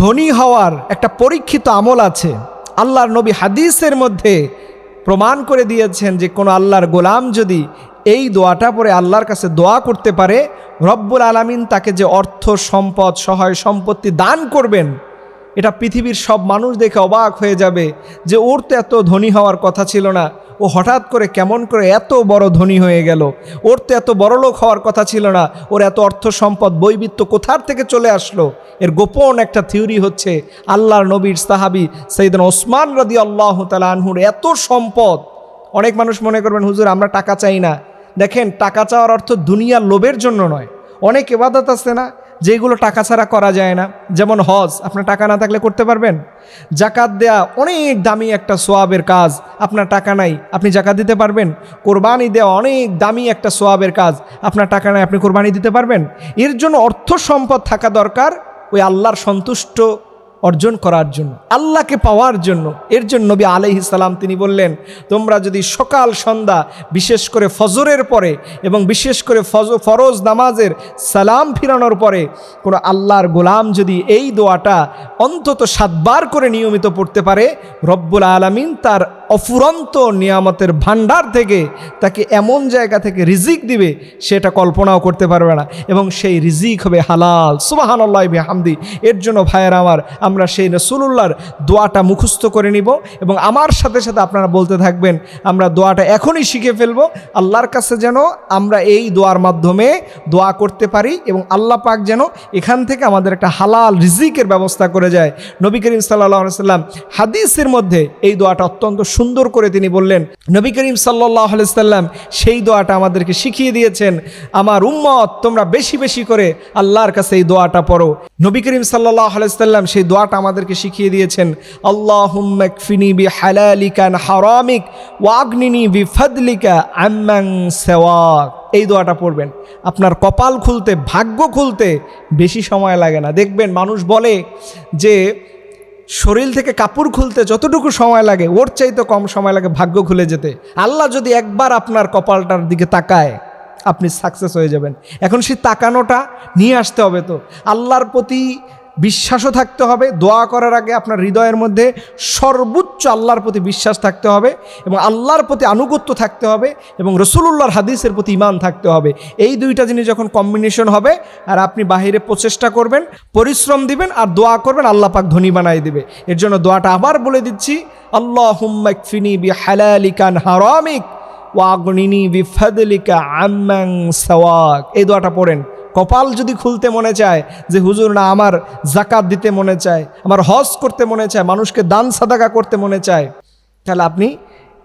ধনী হওয়ার একটা পরীক্ষিত আমল আছে। আল্লাহর নবী হাদিসের মধ্যে প্রমাণ করে দিয়েছেন যে কোনো আল্লাহর গোলাম যদি এই দোয়াটা পরে আল্লাহর কাছে দোয়া করতে পারে, রব্বুল আলামিন তাকে যে অর্থ সম্পদ সহায় সম্পত্তি দান করবেন, এটা পৃথিবীর সব মানুষ দেখে অবাক হয়ে যাবে যে ওর তো এত ধনী হওয়ার কথা ছিল না, ও হঠাৎ করে কেমন করে এত বড় ধনী হয়ে গেল। ওর তো এত বড়লোক হওয়ার কথা ছিল না, ওর এত অর্থ সম্পদ বৈবিত্য কোথার থেকে চলে আসলো। এর গোপন একটা থিওরি হচ্ছে আল্লাহর নবীর সাহাবী সাইয়েদনা ওসমান রাদিয়াল্লাহু তাআলা আনহুর এত সম্পদ। অনেক মানুষ মনে করবেন হুজুর আমরা টাকা চাই না। দেখেন, টাকা চাওয়ার অর্থ দুনিয়ার লোভের জন্য নয়। অনেক ইবাদত আছে না যেগুলো টাকা ছাড়া করা যায় না, যেমন হজ আপনার টাকা না থাকলে করতে পারবেন। জাকাত দেয়া অনেক দামি একটা সোয়াবের কাজ, আপনার টাকা নাই আপনি জাকাত দিতে পারবেন। কোরবানি দেওয়া অনেক দামি একটা সোয়াবের কাজ, আপনার টাকা নাই আপনি কোরবানি দিতে পারবেন। এর জন্য অর্থ সম্পদ থাকা দরকার ওই আল্লাহর সন্তুষ্ট অর্জন করার জন্য, আল্লাহকে পাওয়ার জন্য। এর জন্য নবী আলাইহিস সালাম তিনি বললেন, তোমরা যদি সকাল সন্ধ্যা বিশেষ করে ফজরের পরে এবং বিশেষ করে ফরজ নামাজের সালাম ফিরানোর পরে কোনো আল্লাহর গোলাম যদি এই দোয়াটা অন্তত 7 বার করে নিয়মিত পড়তে পারে, রব্বুল আলামিন তার অফুরন্ত নিয়ামতের ভান্ডার থেকে তাকে এমন জায়গা থেকে রিজিক দিবে সেটা কল্পনাও করতে পারবে না, এবং সেই রিজিক হবে হালাল। সুবহানাল্লাহি বিহামদি। এর জন্য ভাইয়েরা আমার, আমরা সেই রাসূলুল্লাহর দোয়াটা মুখস্থ করে নিব এবং আমার সাথে সাথে আপনারা বলতে থাকবেন। আমরা দোয়াটা এখনই শিখে ফেলব, আল্লাহর কাছে যেন আমরা এই দোয়ার মাধ্যমে দোয়া করতে পারি এবং আল্লাহ পাক যেন এখান থেকে আমাদের একটা হালাল রিজিকের ব্যবস্থা করে যায়। নবী করিম সাল্লাল্লাহু আলাইহি ওয়াসাল্লাম হাদিসের মধ্যে এই দোয়াটা অত্যন্ত সুন্দর করে তিনি বললেন। নবী করিম সাল্লাল্লাহু আলাইহি ওয়াসাল্লাম সেই দোয়াটা আমাদেরকে শিখিয়ে দিয়েছেন। আমার উম্মত তোমরা বেশি বেশি করে আল্লাহর কাছে এই দোয়াটা পড়ো। নবী করিম সাল্লাল্লাহু আলাইহি ওয়াসাল্লাম সেই দোয়াটা আমাদেরকে শিখিয়ে দিয়েছেন, আল্লাহুম্মা কফিনি বিহালালিকা আন হারামিক ওয়া আগনিনি বিফাদলিকা আম্মান সিওয়াক। এই দোয়াটা পড়বেন, আপনার কপাল খুলতে, ভাগ্য খুলতে বেশি সময় লাগে না। দেখবেন মানুষ বলে যে শরীর থেকে কাপড় খুলতে যতটুকু সময় লাগে ওর চাইতে কম সময় লাগে ভাগ্য খুলে যেতে। আল্লাহ যদি একবার আপনার কপালটার দিকে তাকায় আপনি সাকসেস হয়ে যাবেন। এখন সেই তাকানোটা নিয়ে আসতে হবে। তো আল্লাহর প্রতি বিশ্বাসও থাকতে হবে। দোয়া করার আগে আপনার হৃদয়ের মধ্যে সর্বোচ্চ আল্লাহর প্রতি বিশ্বাস থাকতে হবে এবং আল্লাহর প্রতি আনুগত্য থাকতে হবে এবং রাসূলুল্লাহর হাদিসের প্রতি ঈমান থাকতে হবে। এই দুইটা জিনিস যখন কম্বিনেশন হবে আর আপনি বাহিরে প্রচেষ্টা করবেন, পরিশ্রম দিবেন আর দোয়া করবেন, আল্লাহ পাক ধনী বানাই দিবে। এর জন্য দোয়াটা আবার বলে দিচ্ছি, আল্লাহুম্মা কফিনি বিহালালিকা আন হারামিক ওয়া আগনিনি বিফাদলিকা আম্মান সিওয়াক। এই দোয়াটা পড়েন। কপাল যদি খুলতে মনে চায় যে হুজুর না আমার জাকাত দিতে মনে চায়, আমার হজ করতে মনে চায়, মানুষকে দান সাদাকা করতে মনে চায়, তাহলে আপনি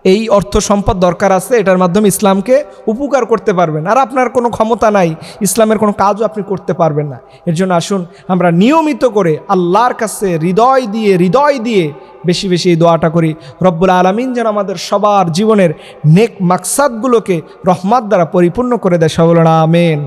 এই অর্থ সম্পদ দরকার আছে, এটার মাধ্যমে ইসলামকে উপকার করতে পারবেন। আর আপনার কোনো ক্ষমতা নাই, ইসলামের কোনো কাজও আপনি করতে পারবেন না। এর জন্য আসুন আমরা নিয়মিত করে আল্লাহর কাছে হৃদয় দিয়ে বেশি বেশি এই দোয়াটা করি। রব্বুল আলামিন যেন আমাদের সবার জীবনের নেক মাকসাদগুলোকে রহমত দ্বারা পরিপূর্ণ করে দেয়। সকলে আমিন।